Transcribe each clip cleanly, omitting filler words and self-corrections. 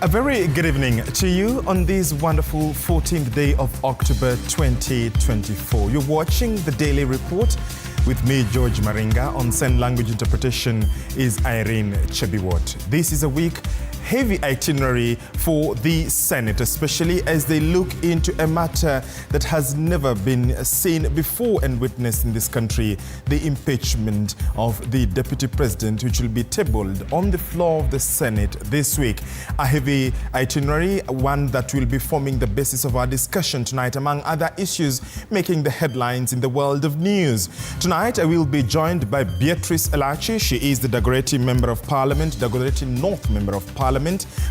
A very good evening to you on this wonderful 14th day of October 2024. You're watching the Daily Report with me, George Maringa. On sign language interpretation is Irene Chebiwot. This is a week heavy itinerary for the Senate, especially as they look into a matter that has never been seen before and witnessed in this country, the impeachment of the Deputy President, which will be tabled on the floor of the Senate this week. A heavy itinerary, one that will be forming the basis of our discussion tonight, among other issues making the headlines in the world of news. Tonight, I will be joined by Beatrice Elachi. She is the Dagoretti Member of Parliament, Dagoretti North Member of Parliament.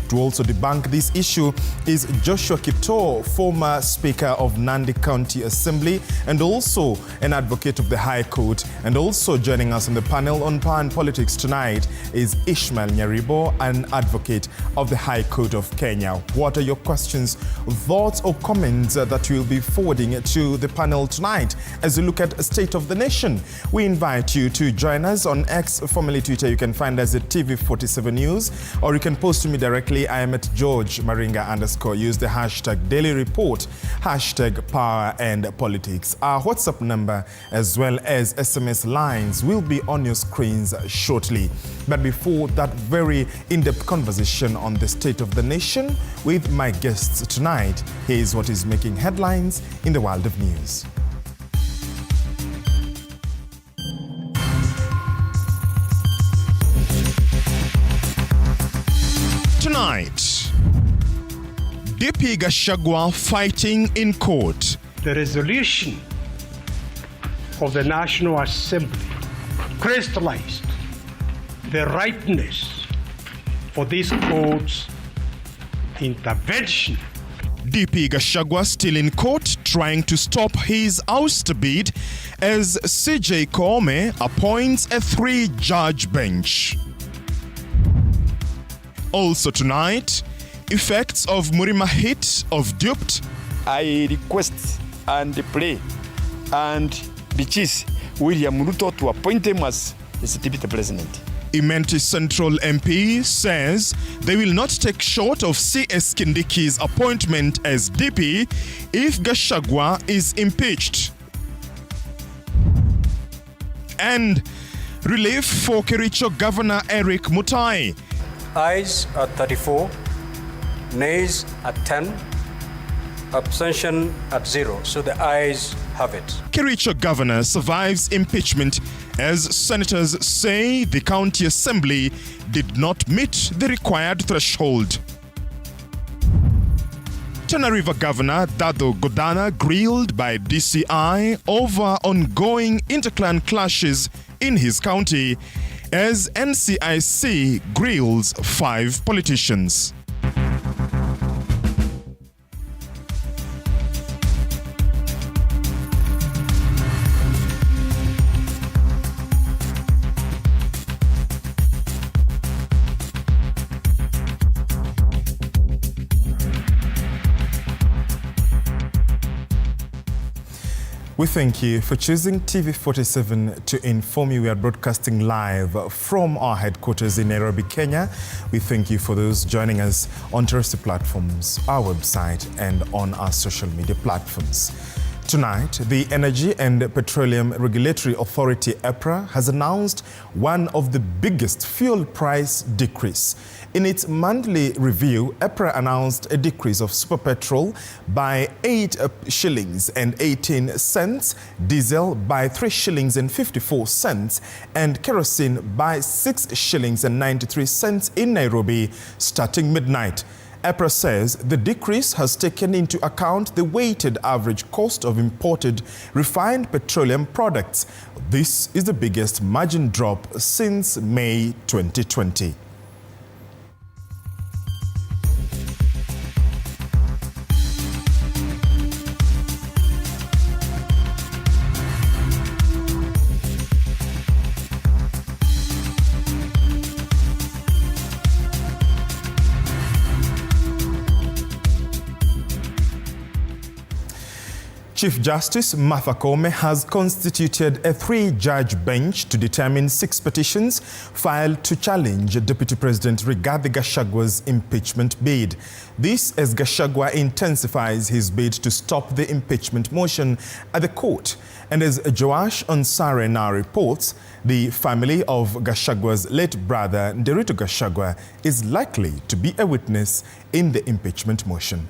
To also debunk this issue is Joshua Kipto, former Speaker of Nandi County Assembly and also an advocate of the High Court. And also joining us on the panel on Power and Politics tonight is Ishmael Nyaribo, an advocate of the High Court of Kenya. What are your questions, thoughts or comments that we'll be forwarding to the panel tonight as we look at State of the Nation? We invite you to join us on X, formerly Twitter. You can find us at TV47 News, or you can post to me directly. I am at George Maringa _. Use the hashtag Daily Report, hashtag Power and Politics. Our WhatsApp number as well as SMS lines will be on your screens shortly. But before that very in-depth conversation on the State of the Nation with my guests tonight, here's what is making headlines in the world of news. Tonight, DP Gachagua fighting in court. The resolution of the National Assembly crystallized the rightness for this court's intervention. DP Gachagua still in court trying to stop his ouster bid as CJ Koome appoints a 3-judge bench. Also tonight, effects of Murima hit of duped. I request and pray and beseech William Ruto to appoint him as his deputy president. Imenti Central MP says they will not take short of CS Kindiki's appointment as DP if Gachagua is impeached. And relief for Kericho Governor Eric Mutai. Ayes at 34, nays at 10, abstention at 0. So the ayes have it. Kericho governor survives impeachment as senators say the county assembly did not meet the required threshold. Tana River Governor Dado Godana grilled by DCI over ongoing interclan clashes in his county as NCIC grills 5 politicians. We thank you for choosing TV47 to inform you. We are broadcasting live from our headquarters in Nairobi, Kenya. We thank you for those joining us on terrestrial platforms, our website, and on our social media platforms. Tonight, the Energy and Petroleum Regulatory Authority, EPRA, has announced one of the biggest fuel price decrease. In its monthly review, EPRA announced a decrease of super petrol by 8 shillings and 18 cents, diesel by 3 shillings and 54 cents, and kerosene by 6 shillings and 93 cents in Nairobi starting midnight. EPRA says the decrease has taken into account the weighted average cost of imported refined petroleum products. This is the biggest margin drop since May 2020. Chief Justice Martha Koome has constituted a 3-judge bench to determine 6 petitions filed to challenge Deputy President Rigathi Gachagua's impeachment bid. This as Gachagua intensifies his bid to stop the impeachment motion at the court. And as Joash Onsare now reports, the family of Gachagua's late brother Nderitu Gachagua is likely to be a witness in the impeachment motion.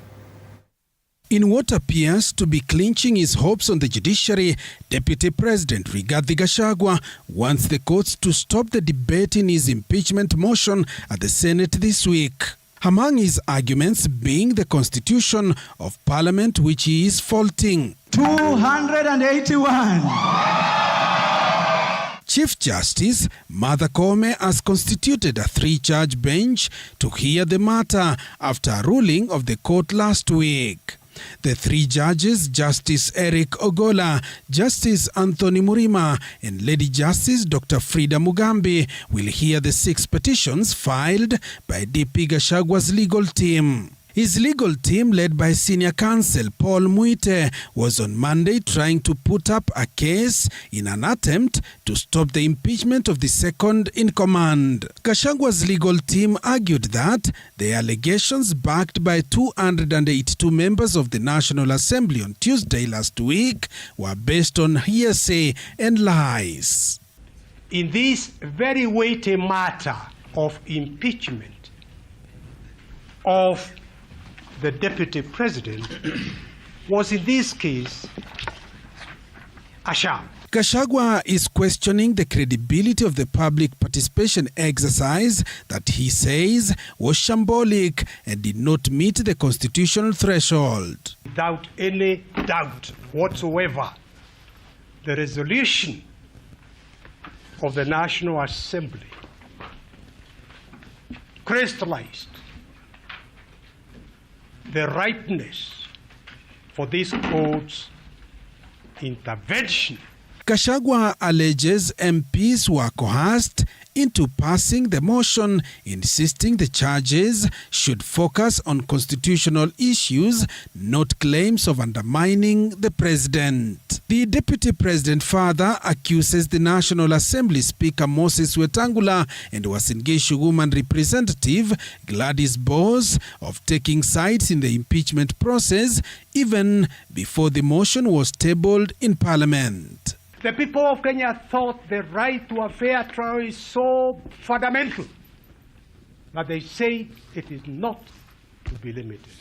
In what appears to be clinching his hopes on the judiciary, Deputy President Rigathi Gachagua wants the courts to stop the debate in his impeachment motion at the Senate this week. Among his arguments being the Constitution of Parliament, which he is faulting. 281. Chief Justice Martha Koome has constituted a 3-judge bench to hear the matter after a ruling of the court last week. The 3 judges, Justice Eric Ogola, Justice Anthony Murima, and Lady Justice Dr. Frida Mugambi, will hear the 6 petitions filed by DP Gachagua's legal team. His legal team, led by Senior Counsel Paul Muite, was on Monday trying to put up a case in an attempt to stop the impeachment of the second in command. Gachagua's legal team argued that the allegations backed by 282 members of the National Assembly on Tuesday last week were based on hearsay and lies. In this very weighty matter of impeachment of the Deputy President was in this case a sham. Gachagua is questioning the credibility of the public participation exercise that he says was shambolic and did not meet the constitutional threshold. Without any doubt whatsoever, the resolution of the National Assembly crystallized the rightness for this court's intervention. Gachagua alleges MPs were coerced into passing the motion, insisting the charges should focus on constitutional issues, not claims of undermining the president. The Deputy President further accuses the National Assembly Speaker Moses Wetangula and Uasin Gishu woman representative Gladys Bose of taking sides in the impeachment process even before the motion was tabled in Parliament. The people of Kenya thought the right to a fair trial is so fundamental that they say it is not to be limited.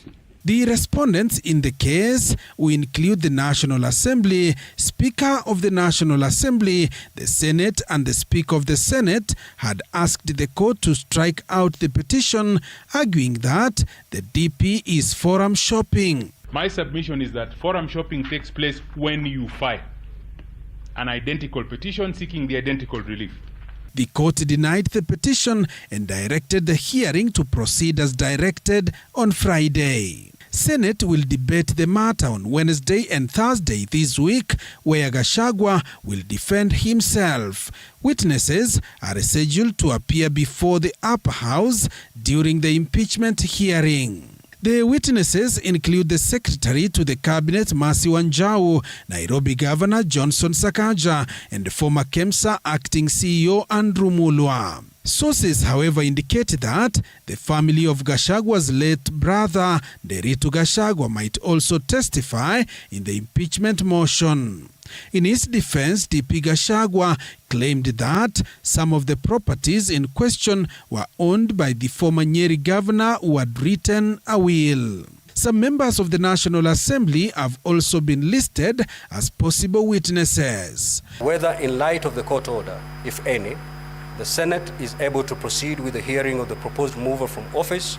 The respondents in the case, who include the National Assembly, Speaker of the National Assembly, the Senate and the Speaker of the Senate, had asked the court to strike out the petition, arguing that the DP is forum shopping. My submission is that forum shopping takes place when you file an identical petition seeking the identical relief. The court denied the petition and directed the hearing to proceed as directed on Friday. Senate will debate the matter on Wednesday and Thursday this week, where Gachagua will defend himself. Witnesses are scheduled to appear before the upper house during the impeachment hearing. The witnesses include the Secretary to the Cabinet, Mercy Wanjau, Nairobi Governor Johnson Sakaja, and former KEMSA acting CEO Andrew Mulwa. Sources, however, indicate that the family of Gachagua's late brother, Nderitu Gachagua, might also testify in the impeachment motion. In his defense, DP Gachagua claimed that some of the properties in question were owned by the former Nyeri governor who had written a will. Some members of the National Assembly have also been listed as possible witnesses. Whether in light of the court order, if any, the Senate is able to proceed with the hearing of the proposed mover from office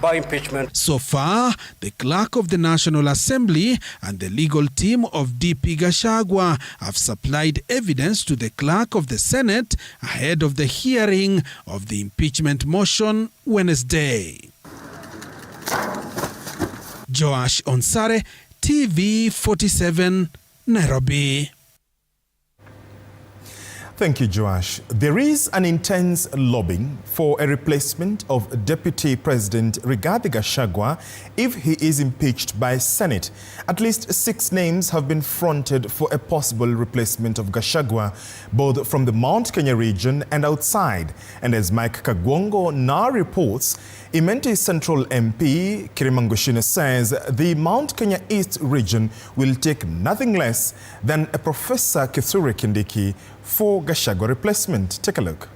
by impeachment. So far, the clerk of the National Assembly and the legal team of DP Gachagua have supplied evidence to the clerk of the Senate ahead of the hearing of the impeachment motion Wednesday. Joash Onsare, TV47, Nairobi. Thank you, Joash. There is an intense lobbying for a replacement of Deputy President Rigathi Gachagua if he is impeached by Senate. At least 6 names have been fronted for a possible replacement of Gachagua, both from the Mount Kenya region and outside. And as Mike Kagwongo now reports, Imenti Central MP Kirimangushina says the Mount Kenya East region will take nothing less than a Professor Kithure Kindiki for Gachagua replacement. Take a look.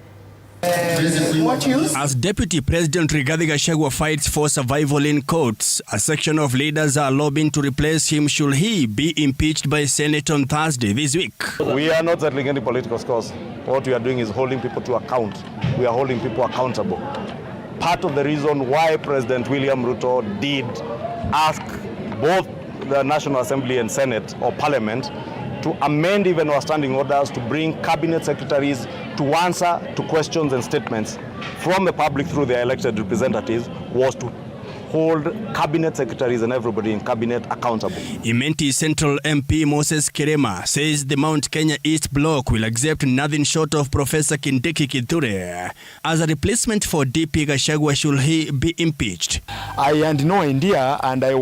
As Deputy President Rigathi Gachagua fights for survival in courts, a section of leaders are lobbying to replace him should he be impeached by Senate on Thursday this week. We are not settling any political scores. What we are doing is holding people to account. We are holding people accountable. Part of the reason why President William Ruto did ask both the National Assembly and Senate or Parliament to amend even our standing orders to bring cabinet secretaries to answer to questions and statements from the public through their elected representatives was to hold cabinet secretaries and everybody in cabinet accountable. Imenti Central MP Moses Kerema says the Mount Kenya East Bloc will accept nothing short of Professor Kindiki Kithure as a replacement for DP Gachagua should he be impeached. I had no idea, and I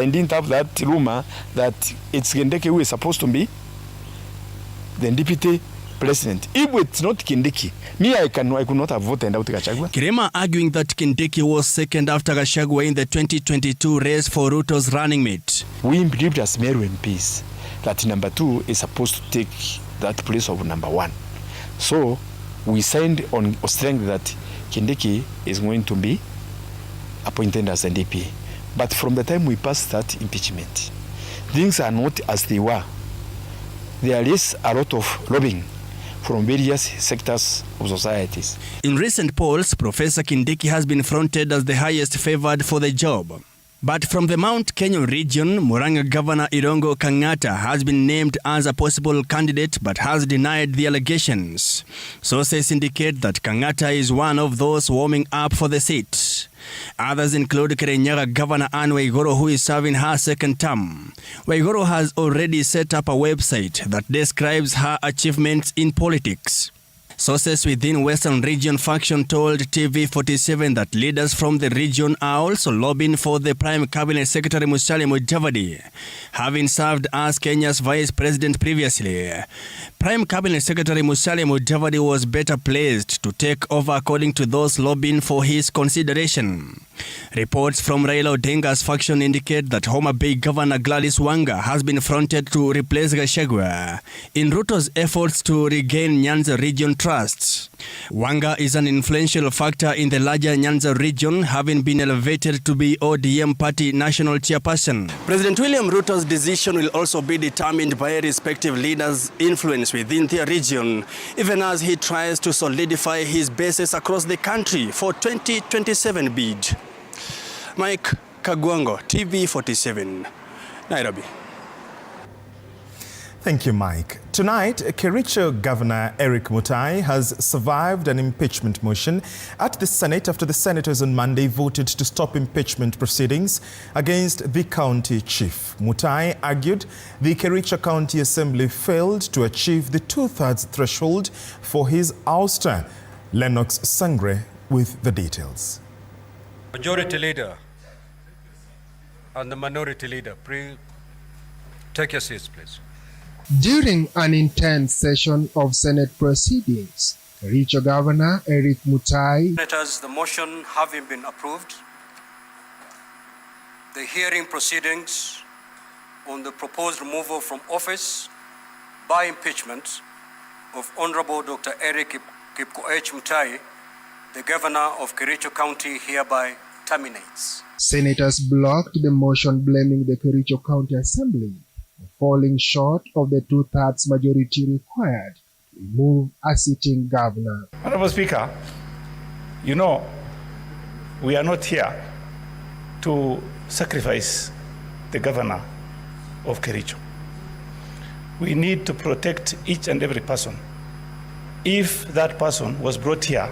didn't have that rumor that it's Kindiki who is supposed to be the deputy president. If it's not Kindiki, I could not have voted out Gachagua. Kerema arguing that Kindiki was second after Gachagua in the 2022 race for Ruto's running mate. We believed as Meru MPs that number 2 is supposed to take that place of number 1. So we signed on strength that Kindiki is going to be appointed as an DP. But from the time we passed that impeachment, things are not as they were. There is a lot of lobbying from various sectors of societies. In recent polls, Professor Kindiki has been fronted as the highest favored for the job. But from the Mount Kenya region, Muranga Governor Irungu Kang'ata has been named as a possible candidate but has denied the allegations. Sources indicate that Kang'ata is one of those warming up for the seat. Others include Kirinyaga Governor Anne Waiguru, who is serving her second term. Waiguru has already set up a website that describes her achievements in politics. Sources within Western Region faction told TV47 that leaders from the region are also lobbying for the Prime Cabinet Secretary Musalia Mudavadi, having served as Kenya's Vice President previously. Prime Cabinet Secretary Musalia Mudavadi was better placed to take over according to those lobbying for his consideration. Reports from Raila Odinga's faction indicate that Homa Bay Governor Gladys Wanga has been fronted to replace Gachagua in Ruto's efforts to regain Nyanza region trust. Wanga is an influential factor in the larger Nyanza region, having been elevated to be ODM party national chairperson. President William Ruto's decision will also be determined by respective leaders' influence within the region, even as he tries to solidify his bases across the country for 2027 bid. Mike Kagwongo, TV47, Nairobi. Thank you, Mike. Tonight, Kericho Governor Eric Mutai has survived an impeachment motion at the Senate after the senators on Monday voted to stop impeachment proceedings against the county chief. Mutai argued the Kericho County Assembly failed to achieve the 2/3 threshold for his ouster. Lennox Sangre with the details. Majority Leader and the Minority Leader, take your seats, please. During an intense session of Senate proceedings, Kericho Governor Eric Mutai, Senators, the motion having been approved, the hearing proceedings on the proposed removal from office by impeachment of Honorable Dr. Eric Kipkoech Mutai, the Governor of Kericho County, hereby terminates. Senators blocked the motion blaming the Kericho County Assembly for falling short of the 2/3 majority required to remove a sitting governor. Honorable Speaker, you know, we are not here to sacrifice the governor of Kericho. We need to protect each and every person. If that person was brought here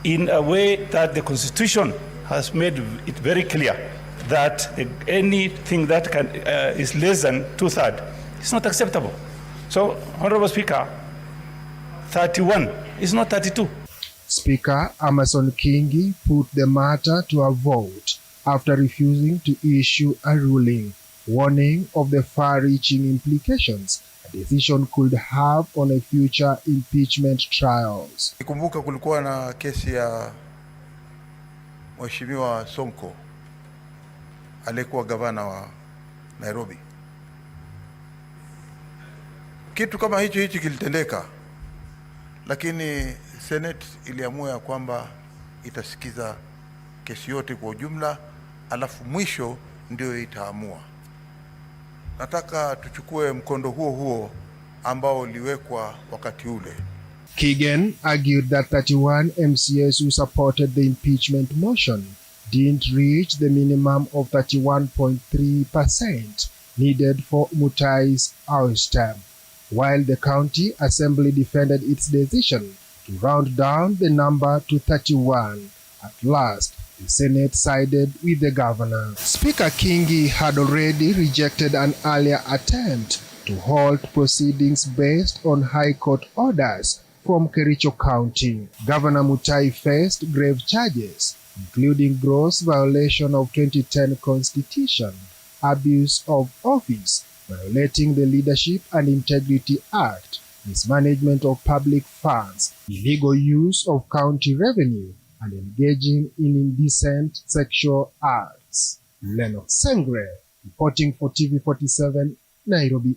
in a way that the Constitution has made it very clear that anything that is less than 2/3 is not acceptable. So, Honorable Speaker, 31. It's not 32. Speaker Amason Kingi put the matter to a vote after refusing to issue a ruling, warning of the far-reaching implications a decision could have on a future impeachment trials. Nikumbuka kulikuwa na kesi ya Mheshimiwa Sonko aliyekuwa gavana wa Nairobi. Kitu kama hichi kilitendeka, lakini Senate iliamua ya kwamba itasikiza kesi yote kwa ujumla, alafu mwisho ndio itaamua. Nataka tuchukue mkondo huo ambao uliwekwa wakati ule. Kigen argued that 31 MCAs who supported the impeachment motion didn't reach the minimum of 31.3% needed for Mutai's ouster, while the county assembly defended its decision to round down the number to 31. At last, the Senate sided with the governor. Speaker Kingi had already rejected an earlier attempt to halt proceedings based on High Court orders from Kericho County. Governor Mutai faced grave charges, including gross violation of 2010 Constitution, abuse of office, violating the Leadership and Integrity Act, mismanagement of public funds, illegal use of county revenue, and engaging in indecent sexual acts. Lennox Sengre, reporting for TV47, Nairobi.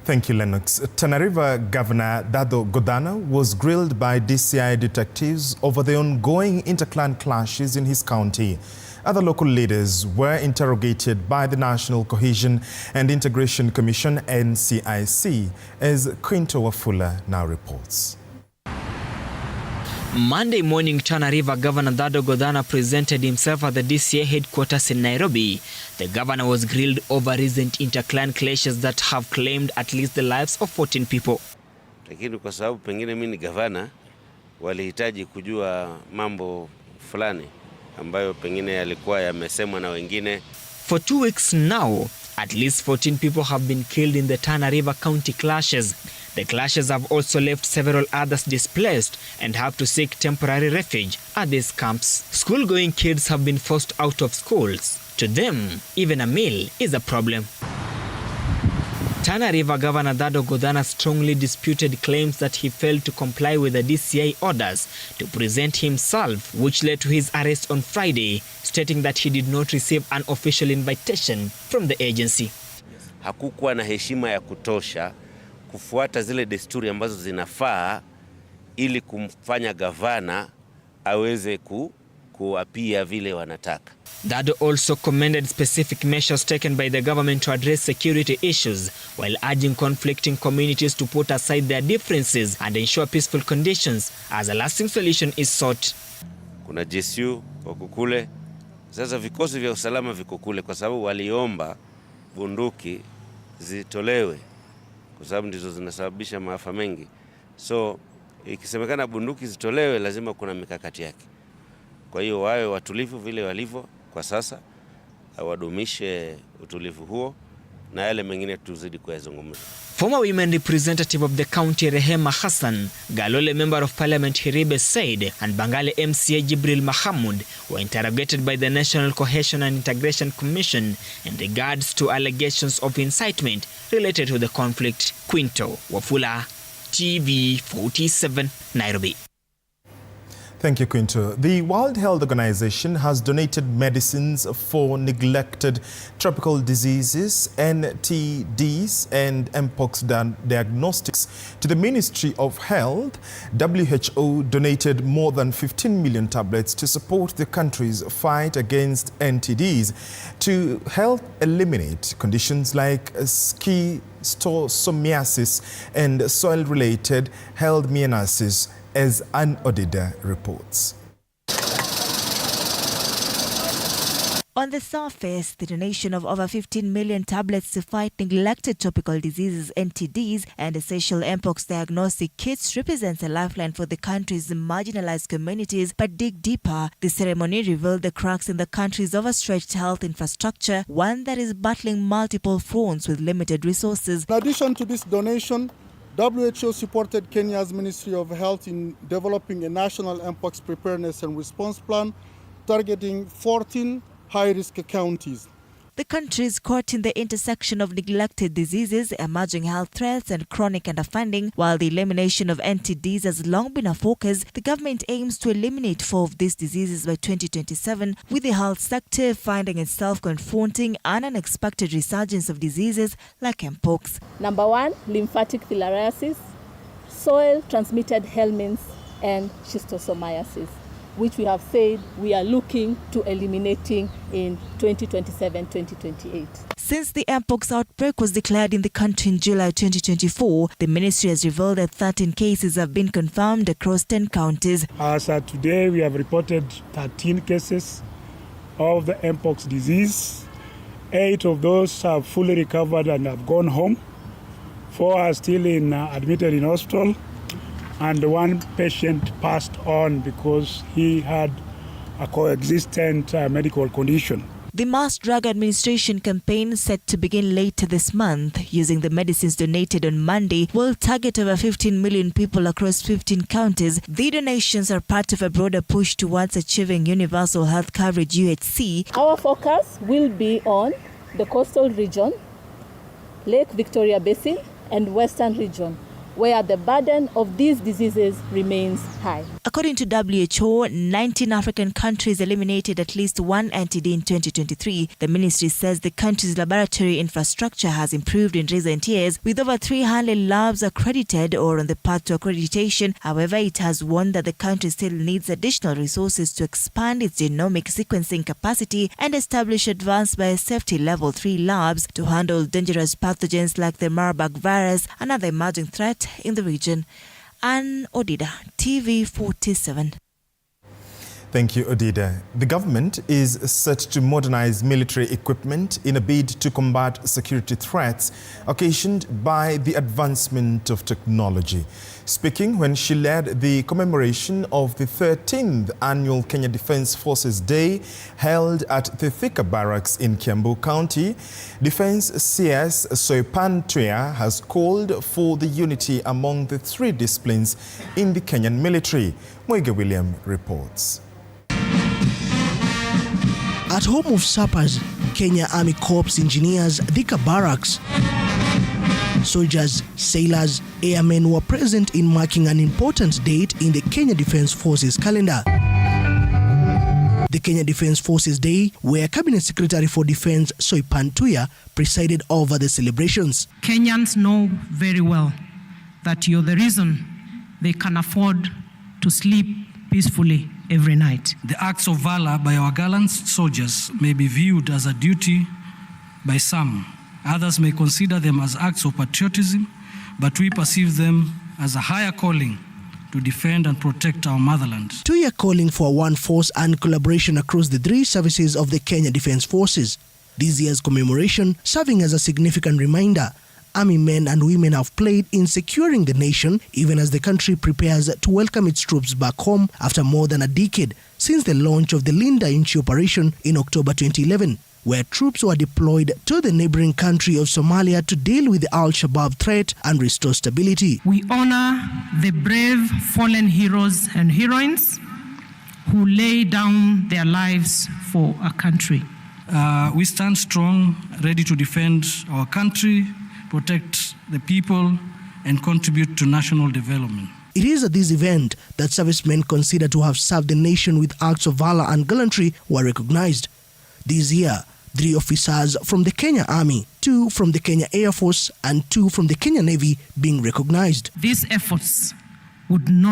Thank you, Lennox. Tana River Governor Dado Godana was grilled by DCI detectives over the ongoing inter-clan clashes in his county. Other local leaders were interrogated by the National Cohesion and Integration Commission, NCIC, as Quinto Wafula now reports. Monday morning, Tana River Governor Dado Godana presented himself at the DCA headquarters in Nairobi. The governor was grilled over recent inter-clan clashes that have claimed at least the lives of 14 people. Lakini kwa sababu pengine mimi ni gavana, walihitaji kujua mambo fulani ambayo pengine yalikuwa yamesemwa na wengine. For 2 weeks now, at least 14 people have been killed in the Tana River County clashes. The clashes have also left several others displaced and have to seek temporary refuge at these camps. School-going kids have been forced out of schools. To them, even a meal is a problem. Tana River Governor Dado Godana strongly disputed claims that he failed to comply with the DCI orders to present himself, which led to his arrest on Friday, stating that he did not receive an official invitation from the agency. Hakukuwa na heshima ya kutosha kufuata zile desturi ambazo zinafaa ili kumfanya gavana aweze kuapia vile wanataka. Dado also commended specific measures taken by the government to address security issues, while urging conflicting communities to put aside their differences and ensure peaceful conditions as a lasting solution is sought. Kuna JSU wako kule, sasa vikosi vya usalama viko kule kwa sababu waliomba bunduki zitolewe kwa sababu ndizo zinasababisha maafa mengi. So ikisemekana bunduki zitolewe, lazima kuna mikakati yake. Kwa hiyo wawe watulivu vile walivyo kwa sasa, wadumishe utulivu huo na yale mengine tuzidi kuyazungumza. Former women representative of the county Rehema Hassan, Galole Member of Parliament Hiribe Said, and Bangale MCA Jibril Mahamud were interrogated by the National Cohesion and Integration Commission in regards to allegations of incitement related to the conflict. Quinto Wafula, TV47, Nairobi. Thank you, Quinto. The World Health Organization has donated medicines for neglected tropical diseases, NTDs, and Mpox diagnostics to the Ministry of Health. WHO donated more than 15 million tablets to support the country's fight against NTDs to help eliminate conditions like schistosomiasis and soil-related helminths, as an auditor reports. On the surface, the donation of over 15 million tablets to fight neglected tropical diseases, NTDs, and essential Mpox diagnostic kits represents a lifeline for the country's marginalized communities. But dig deeper, the ceremony revealed the cracks in the country's overstretched health infrastructure, one that is battling multiple fronts with limited resources. In addition to this donation, WHO supported Kenya's Ministry of Health in developing a national mpox preparedness and response plan targeting 14 high-risk counties. The country is caught in the intersection of neglected diseases, emerging health threats, and chronic underfunding. While the elimination of NTDs has long been a focus, the government aims to eliminate 4 of these diseases by 2027, with the health sector finding itself confronting an unexpected resurgence of diseases like mpox. Number 1, lymphatic filariasis, soil-transmitted helminths, and schistosomiasis, which we have said we are looking to eliminating in 2027-2028. Since the mpox outbreak was declared in the country in July 2024, the ministry has revealed that 13 cases have been confirmed across 10 counties. As of today, we have reported 13 cases of the mpox disease. 8 of those have fully recovered and have gone home. 4 are still admitted in hospital. And 1 patient passed on because he had a coexistent medical condition. The Mass Drug Administration campaign, set to begin later this month, using the medicines donated on Monday, will target over 15 million people across 15 counties. The donations are part of a broader push towards achieving universal health coverage (UHC). Our focus will be on the coastal region, Lake Victoria Basin, and Western region, where the burden of these diseases remains high. According to WHO, 19 African countries eliminated at least 1 NTD in 2023. The ministry says the country's laboratory infrastructure has improved in recent years, with over 300 labs accredited or on the path to accreditation. However, it has warned that the country still needs additional resources to expand its genomic sequencing capacity and establish advanced biosafety level 3 labs to handle dangerous pathogens like the Marburg virus, another emerging threat in the region. Anne Odida, TV47. Thank you, Odida. The government is set to modernize military equipment in a bid to combat security threats occasioned by the advancement of technology. Speaking when she led the commemoration of the 13th annual Kenya Defence Forces Day held at the Thika Barracks in Kiambu County, Defence CS Soipan Tuya has called for the unity among the 3 disciplines in the Kenyan military. Mwege William reports. At home of sappers, Kenya Army Corps engineers, Thika Barracks, soldiers, sailors, airmen were present in marking an important date in the Kenya Defence Forces calendar. The Kenya Defence Forces Day, where Cabinet Secretary for Defence Soipan Tuya presided over the celebrations. Kenyans know very well that you're the reason they can afford to sleep peacefully every night. The acts of valor by our gallant soldiers may be viewed as a duty by some. Others may consider them as acts of patriotism, but we perceive them as a higher calling to defend and protect our motherland. Tuya calling for one force and collaboration across the 3 services of the Kenya Defence Forces. This year's commemoration serving as a significant reminder Army men and women have played in securing the nation, even as the country prepares to welcome its troops back home after more than a decade since the launch of the Linda Inchi operation in October 2011, where troops were deployed to the neighboring country of Somalia to deal with the Al-Shabaab threat and restore stability. We honor the brave fallen heroes and heroines who lay down their lives for our country. We stand strong, ready to defend our country, protect the people, and contribute to national development. It is at this event that servicemen considered to have served the nation with acts of valor and gallantry were recognized. This year, 3 officers from the Kenya Army, 2 from the Kenya Air Force, and 2 from the Kenya Navy being recognized. These efforts would not